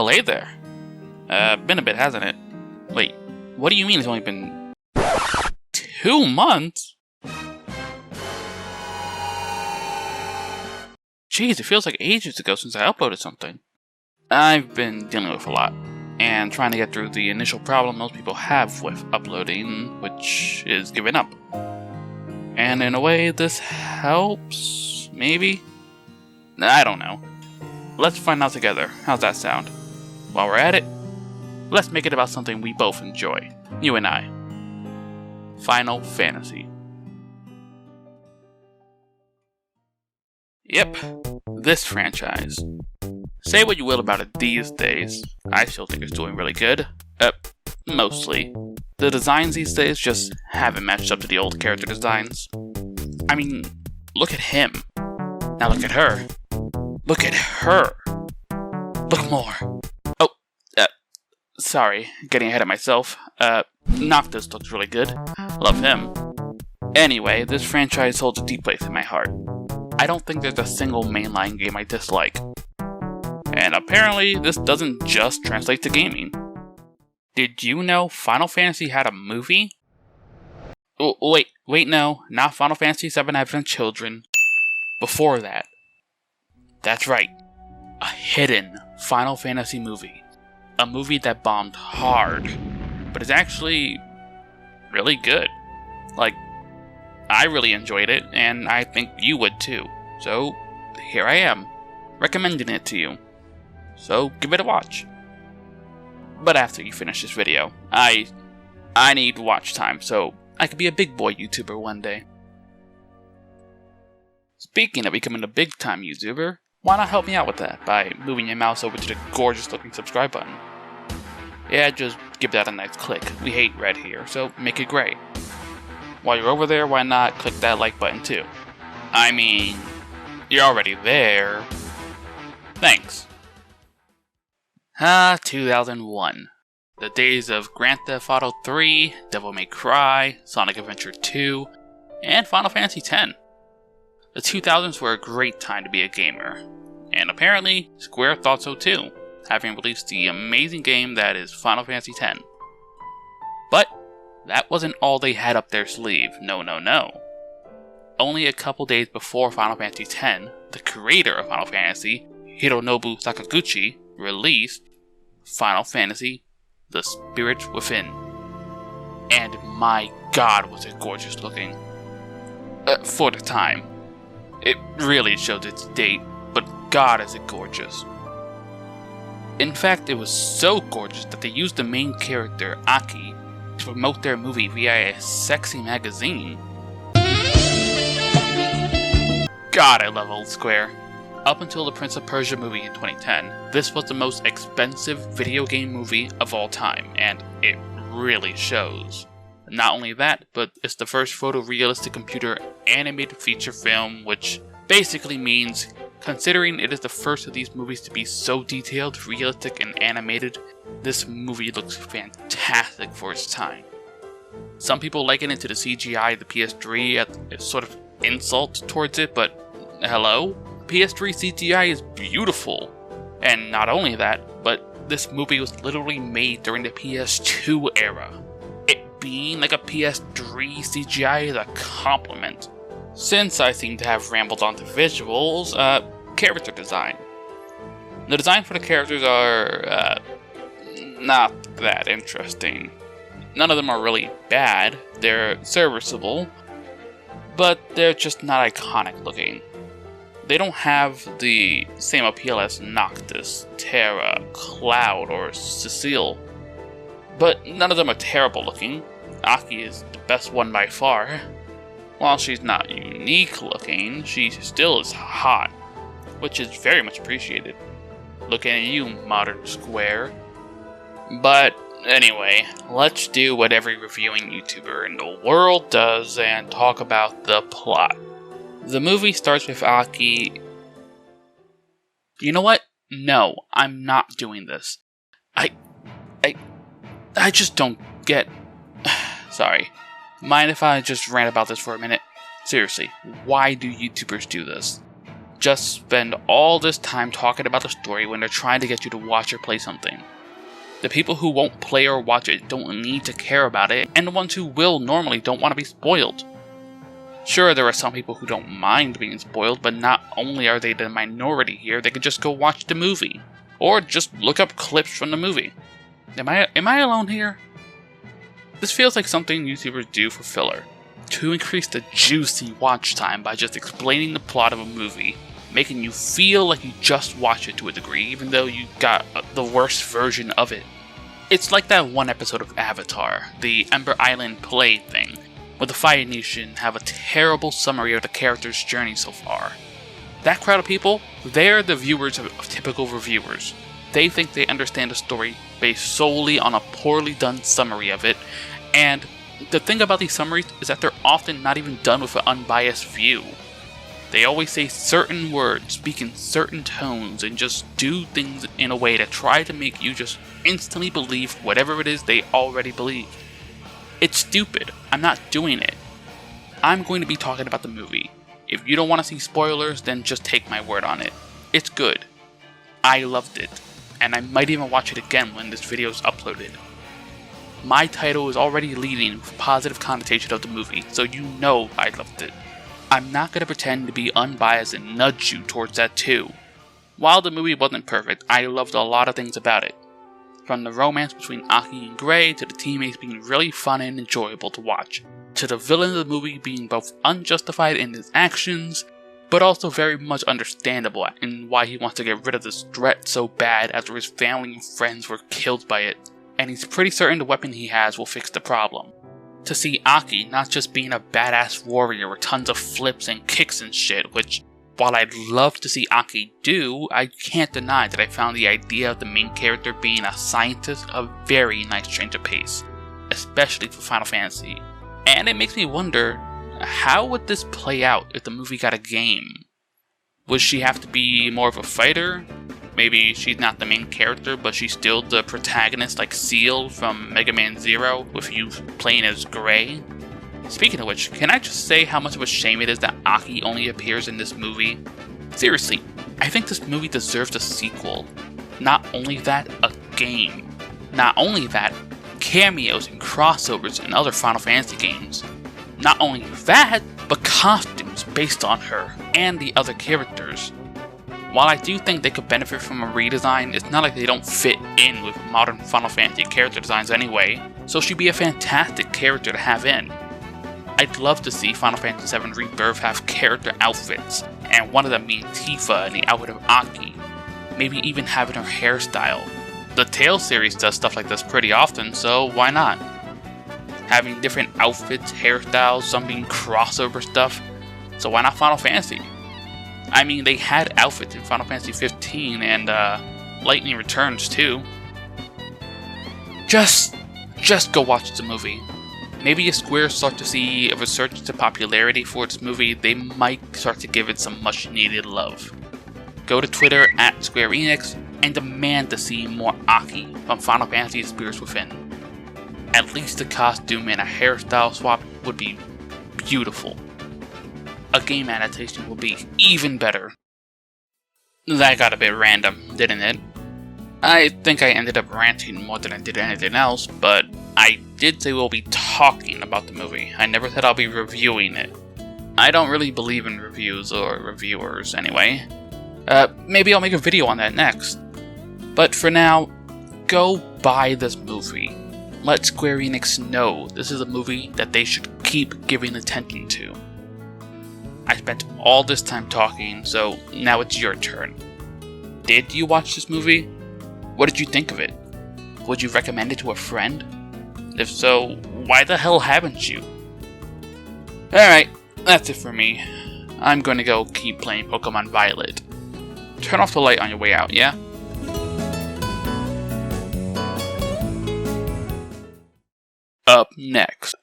Well, hey there. Been a bit, hasn't it? Wait, what do you mean it's only been 2 months? Jeez, it feels like ages ago since I uploaded something. I've been dealing with a lot, and trying to get through the initial problem most people have with uploading, which is giving up. And in a way, this helps, maybe? I don't know. Let's find out together. How's that sound? While we're at it, let's make it about something we both enjoy. You and I. Final Fantasy. Yep, this franchise. Say what you will about it these days, I still think it's doing really good. Mostly. The designs these days just haven't matched up to the old character designs. I mean, look at him. Now look at her. Look at her. Look more. Oh, sorry, getting ahead of myself. Noctis looks really good. Love him. Anyway, this franchise holds a deep place in my heart. I don't think there's a single mainline game I dislike. And apparently, this doesn't just translate to gaming. Did you know Final Fantasy had a movie? Oh, wait, no, not Final Fantasy VII Advent Children. Before that. That's right, a hidden Final Fantasy movie. A movie that bombed hard, but is actually really good. Like, I really enjoyed it, and I think you would too. So, here I am, recommending it to you. So, give it a watch. But after you finish this video, I need watch time, so I could be a big boy YouTuber one day. Speaking of becoming a big time YouTuber, why not help me out with that by moving your mouse over to the gorgeous looking subscribe button? Yeah, just give that a nice click. We hate red here, so make it gray. While you're over there, why not click that like button too? I mean, you're already there. Thanks. 2001. The days of Grand Theft Auto 3, Devil May Cry, Sonic Adventure 2, and Final Fantasy X. The 2000s were a great time to be a gamer, and apparently Square thought so too, having released the amazing game that is Final Fantasy X. But that wasn't all they had up their sleeve, no. Only a couple days before Final Fantasy X, the creator of Final Fantasy, Hironobu Sakaguchi, released Final Fantasy: The Spirit Within. And my god was it gorgeous looking. For the time. It really shows its date, but god is it gorgeous. In fact, it was so gorgeous that they used the main character, Aki, to promote their movie via a sexy magazine. God, I love old Square. Up until the Prince of Persia movie in 2010, this was the most expensive video game movie of all time, and it really shows. Not only that, but it's the first photorealistic computer animated feature film, which basically means, considering it is the first of these movies to be so detailed, realistic, and animated, this movie looks fantastic for its time. Some people liken it to the CGI of the PS3 as a sort of insult towards it, but hello? PS3 CGI is beautiful. And not only that, but this movie was literally made during the PS2 era. It being like a PS3 CGI is a compliment. Since I seem to have rambled onto visuals, character design. The design for the characters are, not that interesting. None of them are really bad, they're serviceable, but they're just not iconic looking. They don't have the same appeal as Noctis, Terra, Cloud, or Cecile. But none of them are terrible looking. Aki is the best one by far. While she's not unique looking, she still is hot, which is very much appreciated. Looking at you, modern Square. But anyway, let's do what every reviewing YouTuber in the world does and talk about the plot. The movie starts with Aki. You know what? No, I'm not doing this. I just don't get... Sorry. Mind if I just rant about this for a minute? Seriously, why do YouTubers do this? just spend all this time talking about the story when they're trying to get you to watch or play something. The people who won't play or watch it don't need to care about it, and the ones who will normally don't want to be spoiled. Sure, there are some people who don't mind being spoiled, but not only are they the minority here, they could just go watch the movie. Or just look up clips from the movie. Am I alone here? This feels like something YouTubers do for filler. To increase the juicy watch time by just explaining the plot of a movie, making you feel like you just watched it to a degree, even though you got the worst version of it. It's like that one episode of Avatar, the Ember Island play thing, where the Fire Nation have a terrible summary of the character's journey so far. That crowd of people, they're the viewers of typical reviewers. They think they understand a story based solely on a poorly done summary of it, and the thing about these summaries is that they're often not even done with an unbiased view. They always say certain words, speak in certain tones, and just do things in a way to try to make you just instantly believe whatever it is they already believe. It's stupid. I'm not doing it. I'm going to be talking about the movie. If you don't want to see spoilers, then just take my word on it. It's good. I loved it, and I might even watch it again when this video is uploaded. My title is already leading with positive connotation of the movie, so you know I loved it. I'm not going to pretend to be unbiased and nudge you towards that too. While the movie wasn't perfect, I loved a lot of things about it. From the romance between Aki and Gray, to the teammates being really fun and enjoyable to watch, to the villain of the movie being both unjustified in his actions, but also very much understandable in why he wants to get rid of this threat so bad after his family and friends were killed by it, and he's pretty certain the weapon he has will fix the problem. To see Aki not just being a badass warrior with tons of flips and kicks and shit, which, while I'd love to see Aki do, I can't deny that I found the idea of the main character being a scientist a very nice change of pace, especially for Final Fantasy. And it makes me wonder, how would this play out if the movie got a game? Would she have to be more of a fighter? Maybe she's not the main character, but she's still the protagonist like Seal from Mega Man Zero, with you playing as Gray? Speaking of which, can I just say how much of a shame it is that Aki only appears in this movie? Seriously, I think this movie deserves a sequel. Not only that, a game. Not only that, cameos and crossovers in other Final Fantasy games. Not only that, but costumes based on her and the other characters. While I do think they could benefit from a redesign, it's not like they don't fit in with modern Final Fantasy character designs anyway, so she'd be a fantastic character to have in. I'd love to see Final Fantasy VII Rebirth have character outfits, and one of them being Tifa in the outfit of Aki, maybe even having her hairstyle. The Tales series does stuff like this pretty often, so why not? Having different outfits, hairstyles, some being crossover stuff, so why not Final Fantasy? I mean, they had outfits in Final Fantasy 15 and Lightning Returns too. Just go watch the movie. Maybe if Square start to see a resurgence to popularity for its movie, they might start to give it some much needed love. Go to Twitter at Square Enix and demand to see more Aki from Final Fantasy Spirits Within. At least a costume and a hairstyle swap would be beautiful. A game adaptation would be even better. That got a bit random, didn't it? I think I ended up ranting more than I did anything else, but I did say we'll be talking about the movie. I never said I'll be reviewing it. I don't really believe in reviews or reviewers anyway. Maybe I'll make a video on that next. But for now, go buy this movie. Let Square Enix know this is a movie that they should keep giving attention to. I spent all this time talking, so now it's your turn. Did you watch this movie? What did you think of it? Would you recommend it to a friend? If so, why the hell haven't you? Alright, that's it for me. I'm gonna go keep playing Pokemon Violet. Turn off the light on your way out, yeah? Up next.